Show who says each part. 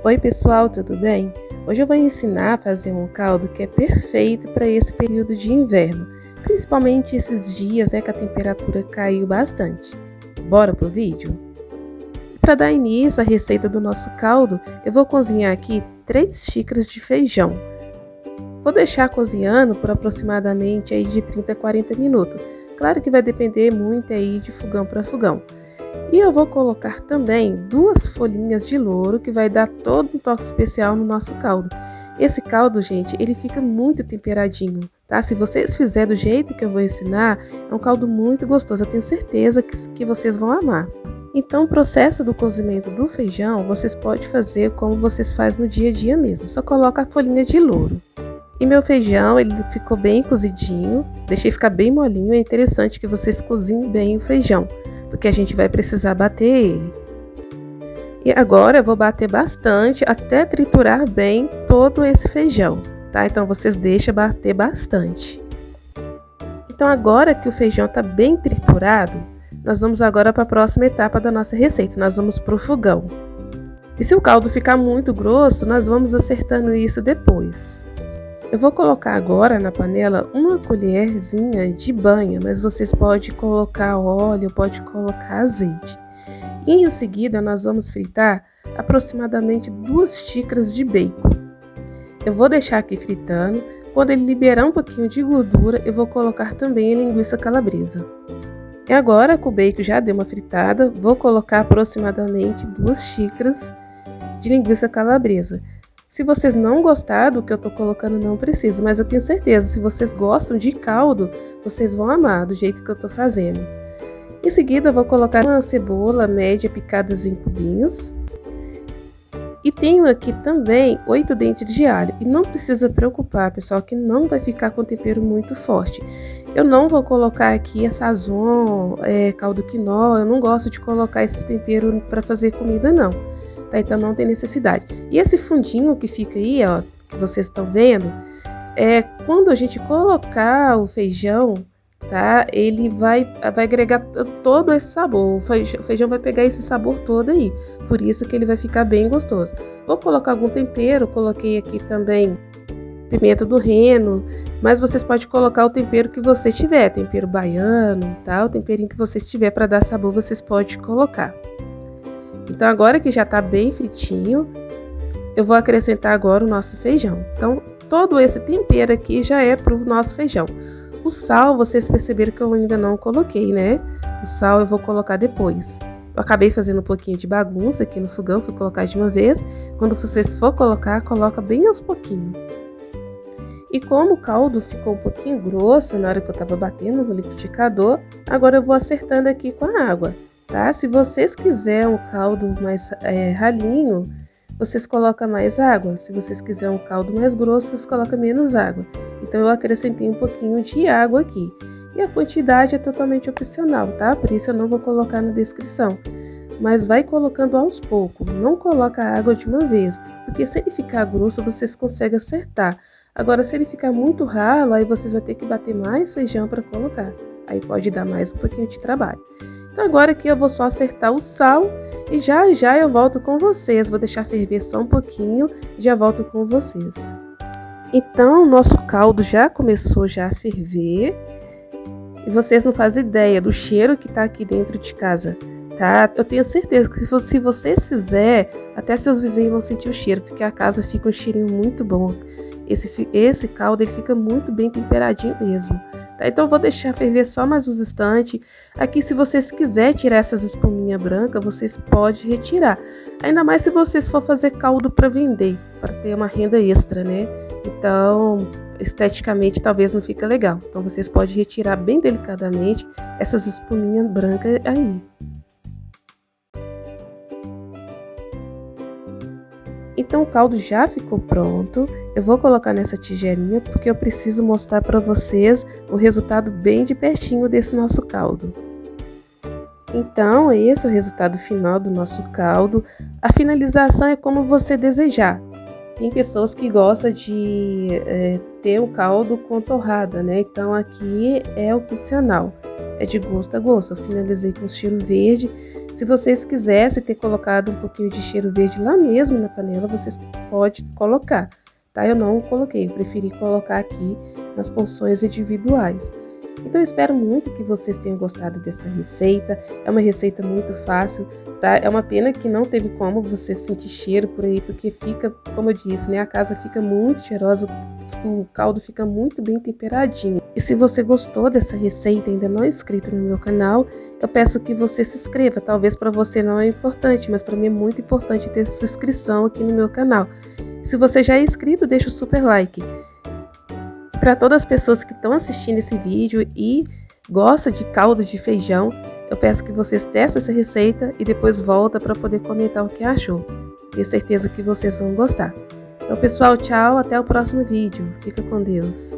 Speaker 1: Oi pessoal, tudo bem? Hoje eu vou ensinar a fazer um caldo que é perfeito para esse período de inverno, principalmente esses dias, que a temperatura caiu bastante. Bora pro vídeo? Para dar início à receita do nosso caldo, eu vou cozinhar aqui 3 xícaras de feijão. Vou deixar cozinhando por aproximadamente aí de 30 a 40 minutos. Claro que vai depender muito aí de fogão para fogão. E eu vou colocar também 2 folhinhas de louro, que vai dar todo um toque especial no nosso caldo. Esse caldo, gente, ele fica muito temperadinho, tá? Se vocês fizerem do jeito que eu vou ensinar, é um caldo muito gostoso. Eu tenho certeza que vocês vão amar. Então, o processo do cozimento do feijão, vocês podem fazer como vocês fazem no dia a dia mesmo. Só coloca a folhinha de louro. E meu feijão, ele ficou bem cozidinho. Deixei ficar bem molinho. É interessante que vocês cozinhem bem o feijão, porque a gente vai precisar bater ele. E agora eu vou bater bastante até triturar bem todo esse feijão, tá? Então vocês deixam bater bastante. Então agora que o feijão tá bem triturado, nós vamos agora para a próxima etapa da nossa receita. Nós vamos pro fogão. E se o caldo ficar muito grosso, nós vamos acertando isso depois. Eu vou colocar agora na panela uma colherzinha de banha, mas vocês podem colocar óleo, pode colocar azeite. E em seguida nós vamos fritar aproximadamente 2 xícaras de bacon. Eu vou deixar aqui fritando. Quando ele liberar um pouquinho de gordura, eu vou colocar também a linguiça calabresa. E agora, que o bacon já deu uma fritada, vou colocar aproximadamente 2 xícaras de linguiça calabresa. Se vocês não gostarem do que eu tô colocando, não precisa, mas eu tenho certeza, se vocês gostam de caldo, vocês vão amar do jeito que eu tô fazendo. Em seguida, eu vou colocar uma cebola média picadas em cubinhos. E tenho aqui também 8 dentes de alho. E não precisa preocupar, pessoal, que não vai ficar com tempero muito forte. Eu não vou colocar aqui a sazon, caldo quinó, eu não gosto de colocar esses temperos para fazer comida, não. Tá, então não tem necessidade. E esse fundinho que fica aí, ó, que vocês estão vendo, quando a gente colocar o feijão, tá? Ele vai agregar todo esse sabor. O feijão vai pegar esse sabor todo aí. Por isso que ele vai ficar bem gostoso. Vou colocar algum tempero, coloquei aqui também pimenta do reino, mas vocês podem colocar o tempero que você tiver, tempero baiano e tal, o temperinho que você tiver para dar sabor, vocês podem colocar. Então agora que já tá bem fritinho, eu vou acrescentar agora o nosso feijão. Então todo esse tempero aqui já é pro nosso feijão. O sal, vocês perceberam que eu ainda não coloquei, né? O sal eu vou colocar depois. Eu acabei fazendo um pouquinho de bagunça aqui no fogão, fui colocar de uma vez. Quando vocês for colocar, coloca bem aos pouquinhos. E como o caldo ficou um pouquinho grosso na hora que eu tava batendo no liquidificador, agora eu vou acertando aqui com a água. Tá? Se vocês quiserem um caldo mais ralinho, vocês colocam mais água. Se vocês quiserem um caldo mais grosso, vocês colocam menos água. Então eu acrescentei um pouquinho de água aqui. E a quantidade é totalmente opcional, tá? Por isso eu não vou colocar na descrição. Mas vai colocando aos poucos, não coloca a água de uma vez, porque se ele ficar grosso, vocês conseguem acertar. Agora, se ele ficar muito ralo, aí vocês vão ter que bater mais feijão para colocar. Aí pode dar mais um pouquinho de trabalho. Então agora aqui eu vou só acertar o sal e já já eu volto com vocês. Vou deixar ferver só um pouquinho e já volto com vocês. Então o nosso caldo já começou a ferver e vocês não fazem ideia do cheiro que tá aqui dentro de casa, tá? Eu tenho certeza que se vocês fizerem, até seus vizinhos vão sentir o cheiro, porque a casa fica um cheirinho muito bom. Esse caldo ele fica muito bem temperadinho mesmo. Tá, então eu vou deixar ferver só mais uns instantes. Aqui, se vocês quiserem tirar essas espuminhas brancas, vocês podem retirar. Ainda mais se vocês for fazer caldo para vender, para ter uma renda extra, né? Então, esteticamente, talvez não fique legal. Então, vocês podem retirar bem delicadamente essas espuminhas brancas aí. Então o caldo já ficou pronto. Eu vou colocar nessa tigelinha porque eu preciso mostrar para vocês o resultado bem de pertinho desse nosso caldo. Então esse é o resultado final do nosso caldo. A finalização é como você desejar. Tem pessoas que gostam de ter o caldo com torrada, né? Então aqui é opcional. É de gosto a gosto. Eu finalizei com cheiro verde. Se vocês quisessem ter colocado um pouquinho de cheiro verde lá mesmo na panela, vocês podem colocar, tá? Eu não coloquei, eu preferi colocar aqui nas porções individuais. Então eu espero muito que vocês tenham gostado dessa receita. É uma receita muito fácil, tá? É uma pena que não teve como você sentir cheiro por aí, porque fica, como eu disse, né? A casa fica muito cheirosa, o caldo fica muito bem temperadinho. E se você gostou dessa receita e ainda não é inscrito no meu canal, eu peço que você se inscreva. Talvez para você não é importante, mas para mim é muito importante ter sua inscrição aqui no meu canal. Se você já é inscrito, deixa o super like. Para todas as pessoas que estão assistindo esse vídeo e gostam de caldo de feijão, eu peço que vocês testem essa receita e depois volta para poder comentar o que achou. Tenho certeza que vocês vão gostar. Então, pessoal, tchau, até o próximo vídeo. Fica com Deus.